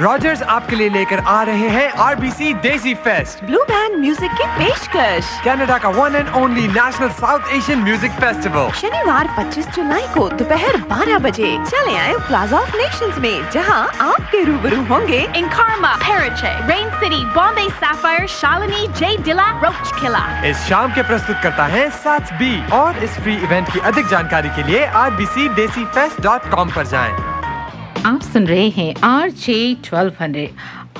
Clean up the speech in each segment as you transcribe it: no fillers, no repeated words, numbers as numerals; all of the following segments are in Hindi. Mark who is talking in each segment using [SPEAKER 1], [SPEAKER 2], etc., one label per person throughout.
[SPEAKER 1] रॉजर्स आपके लिए लेकर आ रहे हैं आरबीसी देसी फेस्ट,
[SPEAKER 2] ब्लू बैंड म्यूजिक की पेशकश,
[SPEAKER 1] कनाडा का one and only national south Asian music festival.
[SPEAKER 2] शनिवार 25 जुलाई को दोपहर 12 बजे चले आए प्लाजा ऑफ नेशंस में, जहां आपके रूबरू होंगे
[SPEAKER 3] Inkarma, Parache, Rain City, Bombay Sapphire, Shalini, J Dilla, Roach Killa।
[SPEAKER 1] इस शाम के प्रस्तुत करता है साथ बी, और इस फ्री इवेंट की अधिक जानकारी के लिए rbcdesifest.com पर जाएं।
[SPEAKER 4] आप सुन रहे हैं RJ 1200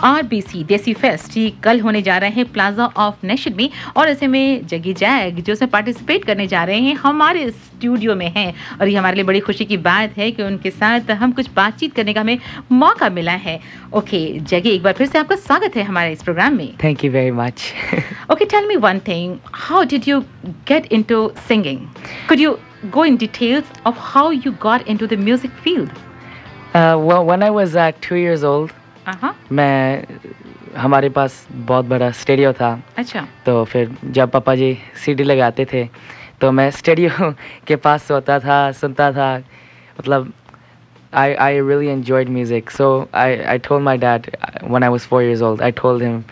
[SPEAKER 4] RBC देसी फेस्ट। ये कल होने जा रहे हैं प्लाजा ऑफ नेशन में, और ऐसे में जगी जैग जो उसमें पार्टिसिपेट करने जा रहे हैं हमारे स्टूडियो में हैं, और ये हमारे लिए बड़ी खुशी की बात है कि उनके साथ हम कुछ बातचीत करने का हमें मौका मिला है। ओके जगी, एक बार फिर से आपका स्वागत है हमारे इस प्रोग्राम में।
[SPEAKER 5] Thank you very much.
[SPEAKER 4] Okay, tell me one thing. How did you get into singing? Could you go in details of how you got into the music field?
[SPEAKER 5] Well, when I was 2 years old, हमारे पास बहुत बड़ा स्टूडियो था।
[SPEAKER 4] अच्छा।
[SPEAKER 5] तो फिर जब पापा जी सीडी लगाते थे तो मैं स्टूडियो के पास सोता था, सुनता था। मतलब I really enjoyed music. So I told my dad when I was 4 years old. I told him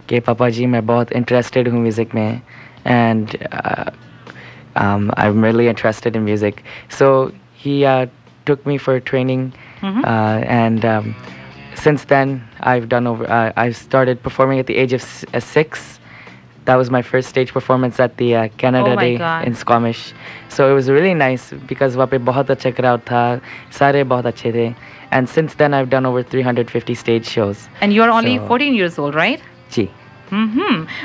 [SPEAKER 5] कि पापा जी मैं बहुत interested हूँ म्यूज़िक में, and I'm really interested in music. So he took me for training. And since then, I started performing at the age of 6. That was my first stage performance at the Canada Day in Squamish. So it was really nice because वहाँ पे बहुत अच्छा crowd था, सारे बहुत अच्छे थे. And since then, I've done over 350 stage shows.
[SPEAKER 4] And you're only 14 years old, right?
[SPEAKER 5] Ji.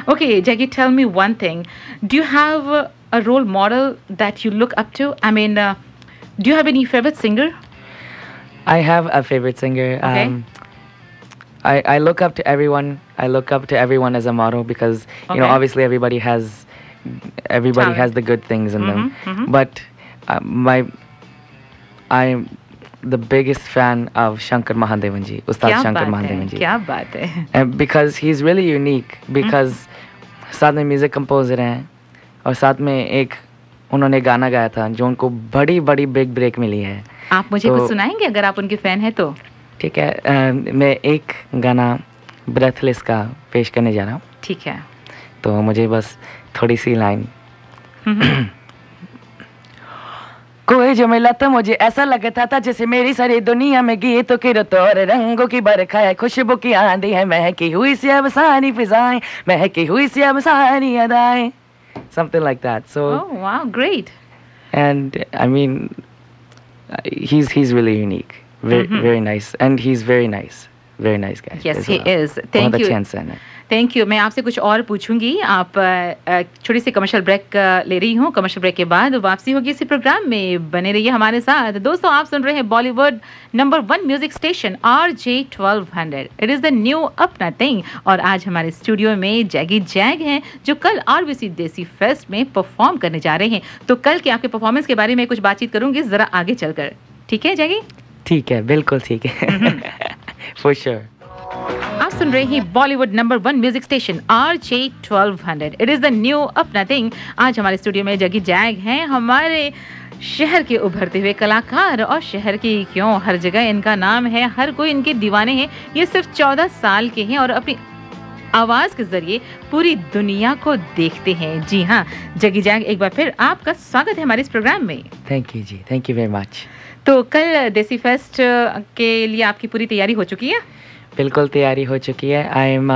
[SPEAKER 4] Okay, Jackie, tell me one thing. Do you have a role model that you look up to? I mean, do you have any favorite singer?
[SPEAKER 5] I have a favorite singer.
[SPEAKER 4] Okay.
[SPEAKER 5] I look up to everyone. I look up to everyone as a model because you know obviously everybody has the good things in them. But I'm the biggest fan of Shankar Mahadevan ji, Ustad Shankar Mahadevan ji.
[SPEAKER 4] क्या बात है?
[SPEAKER 5] And because he's really unique because साथ में म्यूजिक कंपोजर हैं और साथ में एक उन्होंने गाना गाया था जो उनको बड़ी बिग ब्रेक मिली है।
[SPEAKER 4] आप मुझे कुछ सुनाएंगे अगर आप उनके फैन हैं तो?
[SPEAKER 5] ठीक है, मैं एक गाना ब्रेथलेस का पेश करने जा रहा हूँ।
[SPEAKER 4] ठीक है।
[SPEAKER 5] तो मुझे बस थोड़ी सी लाइन। कोई जो मिला तो मुझे ऐसा लगता था जैसे मेरी सारी दुनिया में गीतों की रुतों और रंगों की बरखा है, खुशबू की आंधी है, महकी हुई सी अब सारी फिजाएं, महकी हुई सी अब सारी अदाएं। Something like that. So.
[SPEAKER 4] Oh wow, great.
[SPEAKER 5] And I mean, he's really unique, very nice, and he's very nice guy.
[SPEAKER 4] Yes, he is. Thank you. Thank you. मैं आपसे कुछ और पूछूंगी। आप छोटी सी कमर्शियल ब्रेक ले रही हूँ। कमर्शियल ब्रेक के बाद वापसी होगी इसी प्रोग्राम में, बने रहिए हमारे साथ। दोस्तों, आप सुन रहे हैं Bollywood number 1 music station RJ 1200। It is the new अपना थिंग, और आज हमारे स्टूडियो में जैगी जैग हैं जो कल RBC देसी फेस्ट में परफॉर्म करने जा रहे हैं। तो कल के आपके परफॉर्मेंस के बारे में कुछ बातचीत करूंगी ज़रा आगे चलकर। ठीक है जैगी? ठीक
[SPEAKER 5] है, बिल्कुल ठीक है। For sure.
[SPEAKER 4] आप सुन रहे हैं Bollywood number 1 music station RJ 1200। It is the new अपना थिंग। आज हमारे स्टूडियो में जगी जैग हैं, हमारे शहर के उभरते हुए कलाकार, और शहर की क्यों हर जगह इनका नाम है, हर कोई इनके दीवाने हैं। ये सिर्फ 14 साल के हैं और अपनी आवाज के जरिए पूरी दुनिया को देखते हैं। जी हाँ जगी जैग, एक बार फिर आपका स्वागत है हमारे इस प्रोग्राम में।
[SPEAKER 5] Thank you ji, thank you very much.
[SPEAKER 4] तो कल देसी फेस्ट के लिए आपकी पूरी तैयारी हो चुकी है?
[SPEAKER 5] बिल्कुल तैयारी हो चुकी है। I'm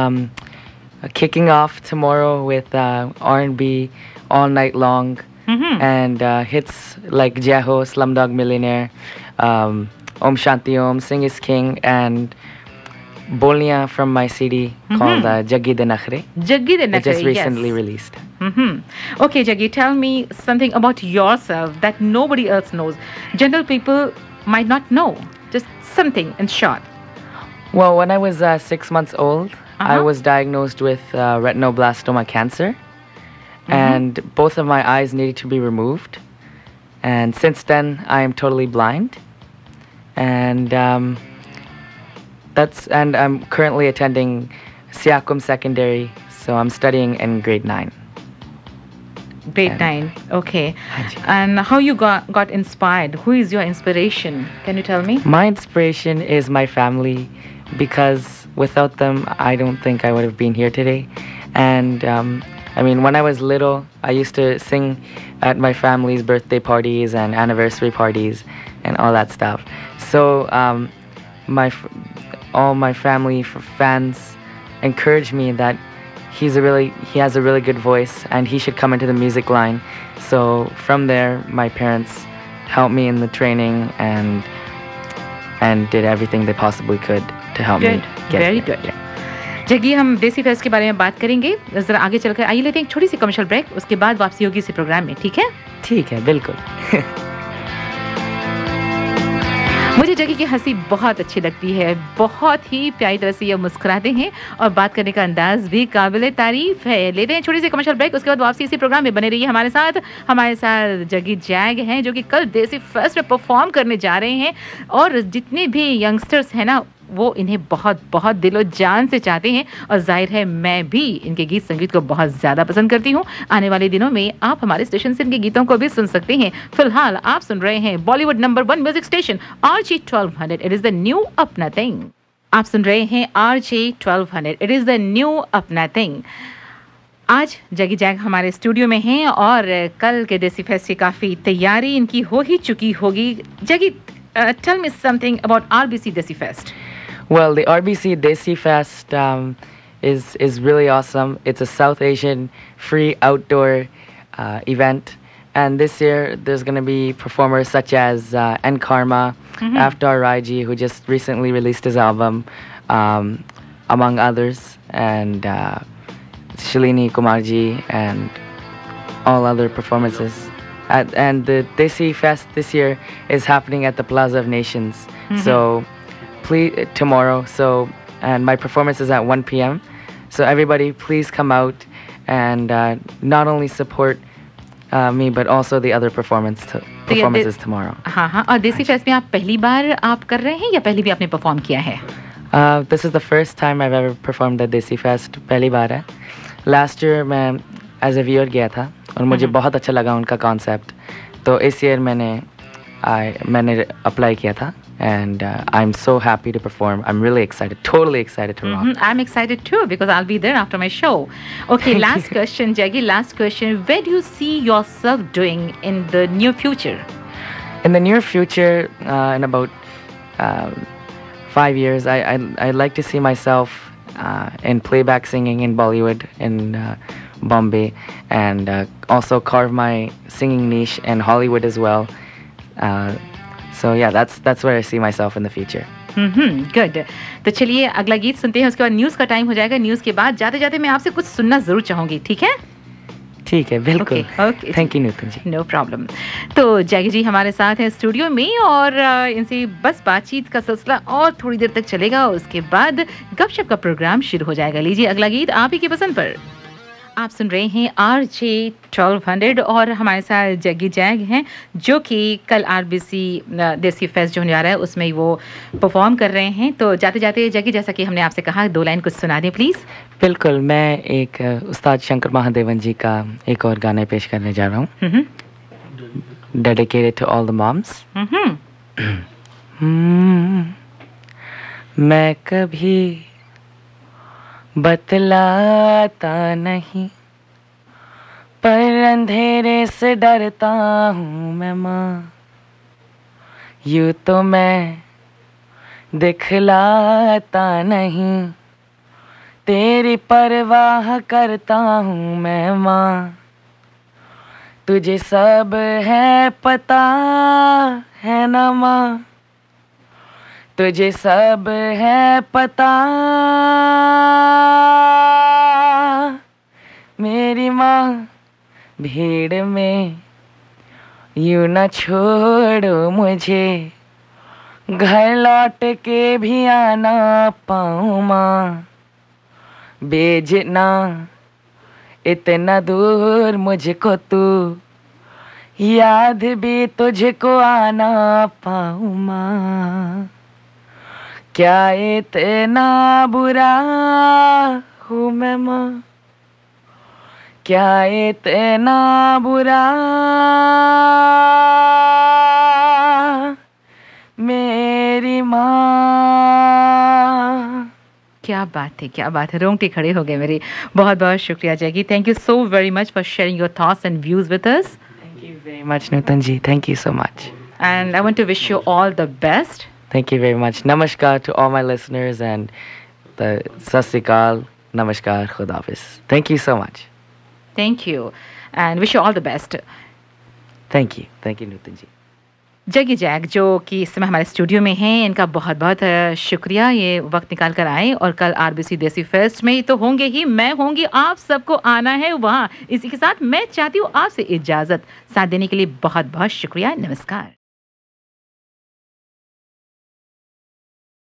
[SPEAKER 5] kicking off tomorrow with R&B all night long, and hits like Jai Ho, Slumdog Millionaire, Om Shanti Om, Sing is King, and Bolniya from my CD called Jaggi De Nakhre.
[SPEAKER 4] Jaggi De Nakhre,
[SPEAKER 5] just recently released.
[SPEAKER 4] Okay, Jaggi, tell me something about yourself that nobody else knows. General people might not know. Just something in short.
[SPEAKER 5] Well, when I was 6 months old, I was diagnosed with retinoblastoma cancer, and both of my eyes needed to be removed. And since then, I am totally blind. And I'm currently attending Siakum Secondary, so I'm studying in grade 9.
[SPEAKER 4] Grade 9, okay. And how you got inspired? Who is your inspiration? Can you tell me?
[SPEAKER 5] My inspiration is my family. because without them, I don't think I would have been here today. And I mean, when I was little, I used to sing at my family's birthday parties and anniversary parties and all that stuff. So all my family fans encouraged me that he has a really good voice and he should come into the music line. So from there, my parents helped me in the training and did everything they possibly could to help me get
[SPEAKER 4] very
[SPEAKER 5] here.
[SPEAKER 4] good. जगी, हम देसी फेस्ट के बारे में बात करेंगे जरा आगे चलकर। आइए लेते हैं एक छोटी सी कमर्शियल ब्रेक, उसके बाद वापसी होगी इसी प्रोग्राम में। ठीक है?
[SPEAKER 5] ठीक है, बिल्कुल।
[SPEAKER 4] मुझे जगी की हंसी बहुत अच्छी लगती है, बहुत ही प्यारी तरह से ये मुस्कुराते हैं और बात करने का अंदाज भी काबिल तारीफ है। लेते हैं छोटी सी कमर्शियल ब्रेक, उसके बाद वापसी इसी प्रोग्राम में बने रहिए हमारे साथ। हमारे साथ जगी जैग हैं जो कि कल देसी फेस्ट में परफॉर्म करने जा रहे हैं और जितने भी यंगस्टर्स हैं ना, वो इन्हें बहुत बहुत दिलो जान से चाहते हैं और जाहिर है मैं भी इनके गीत संगीत को बहुत ज़्यादा पसंद करती हूँ। आने वाले दिनों में आप हमारे स्टेशन से इनके गीतों को भी सुन सकते हैं। फिलहाल आप सुन रहे हैं Bollywood number 1 music station RJ 1200, it is the new अपना थिंग। आप सुन रहे हैं RJ 1200, it is the new अपना थिंग। आज जगी जैग हमारे स्टूडियो में हैं और कल के देसी फेस्ट की काफ़ी तैयारी इनकी हो ही चुकी होगी। Jaggi, tell me something about RBC desi fest.
[SPEAKER 5] Well, the RBC Desi Fest is really awesome. It's a South Asian free outdoor event, and this year there's going to be performers such as N Karma, Aftar Raiji, who just recently released his album, among others, and Shalini Kumarji, and all other performances. And the Desi Fest this year is happening at the Plaza of Nations. So please, tomorrow, and my performance is at 1 p.m. So everybody please come out and not only support me but also the other performances tomorrow.
[SPEAKER 4] हाँ, और देसी फेस्ट में आप पहली बार आप कर रहे हैं या पहले भी आपने परफॉर्म किया है?
[SPEAKER 5] This is the first time I've ever performed at Desi Fest. पहली बार है। Last year मैं as a viewer गया था और मुझे बहुत अच्छा लगा उनका concept, तो इस year मैंने अप्लाई किया था। And I'm so happy to perform. I'm really excited, totally excited to rock.
[SPEAKER 4] I'm excited too because I'll be there after my show. Okay, last question, Jaggi, last question. Where do you see yourself doing in the near future?
[SPEAKER 5] In the near future, in about 5 years, I'd like to see myself in playback singing in Bollywood in Bombay, and also carve my singing niche in Hollywood as well. So yeah, that's where I see myself in the future.
[SPEAKER 4] Good. तो चलिए अगला गीत सुनते हैं, उसके बाद न्यूज़ का टाइम हो जाएगा। न्यूज़ के बाद जाते जाते मैं आपसे कुछ सुनना ज़रूर चाहूँगी। ठीक है?
[SPEAKER 5] ठीक है, बिल्कुल।
[SPEAKER 4] Okay.
[SPEAKER 5] Thank you Nutan ji.
[SPEAKER 4] No problem. तो जैगी जी हमारे साथ हैं स्टूडियो में और इनसे बस बातचीत का सिलसिला और थोड़ी देर तक चलेगा, उसके बाद गपशप का प्रोग्राम शुरू हो जाएगा। लीजिए अगला गीत आप ही की पसंद पर। आप सुन रहे हैं RJ 1200 और हमारे साथ जगी जैग हैं जो कि कल RBC देसी फेस्ट जो होने आ रहा है उसमें वो परफॉर्म कर रहे हैं। तो जाते जाते जगी, जैसा कि हमने आपसे कहा, 2 लाइन कुछ सुना दें प्लीज़।
[SPEAKER 5] बिल्कुल, मैं एक उस्ताद शंकर महादेवन जी का एक और गाना पेश करने जा रहा हूँ, dedicated to all the moms. मैं कभी बतलाता नहीं पर अंधेरे से डरता हूँ मैं माँ, यूँ तो मैं दिखलाता नहीं, तेरी परवाह करता हूँ मैं माँ, तुझे सब है पता है ना माँ, तुझे सब है पता, मेरी माँ भीड़ में यूँ न छोड़ो मुझे, घर लौट के भी आना पाऊँ माँ, भेजना इतना दूर मुझको तू, याद भी तुझको आना पाऊँ माँ, क्या इतना बुरा हूँ मैं माँ, क्या इतना बुरा, मेरी माँ।
[SPEAKER 4] क्या बात है, क्या बात है, रोंगटे खड़े हो गए मेरे। बहुत बहुत शुक्रिया Jackie, thank you so very much for sharing your thoughts and views with us.
[SPEAKER 5] Thank you very much, Nutan ji. Thank you so much.
[SPEAKER 4] And I want to wish you all the best.
[SPEAKER 5] Thank you very much. Namaskar to all my listeners and the Sat Sri Akal, Namaskar, Khuda Hafiz. Thank you so much.
[SPEAKER 4] Thank you and wish you all the best.
[SPEAKER 5] Thank you, Nutan ji.
[SPEAKER 4] जगी जैक जो कि इस समय हमारे स्टूडियो में हैं, इनका बहुत बहुत शुक्रिया, ये वक्त निकाल कर आए। और कल आरबीसी देसी फेस्ट में तो होंगे ही, मैं होंगी, आप सबको आना है वहाँ। इसी के साथ मैं चाहती हूँ आपसे इजाज़त। साथ देने के लिए बहुत बहुत शुक्रिया। नमस्कार।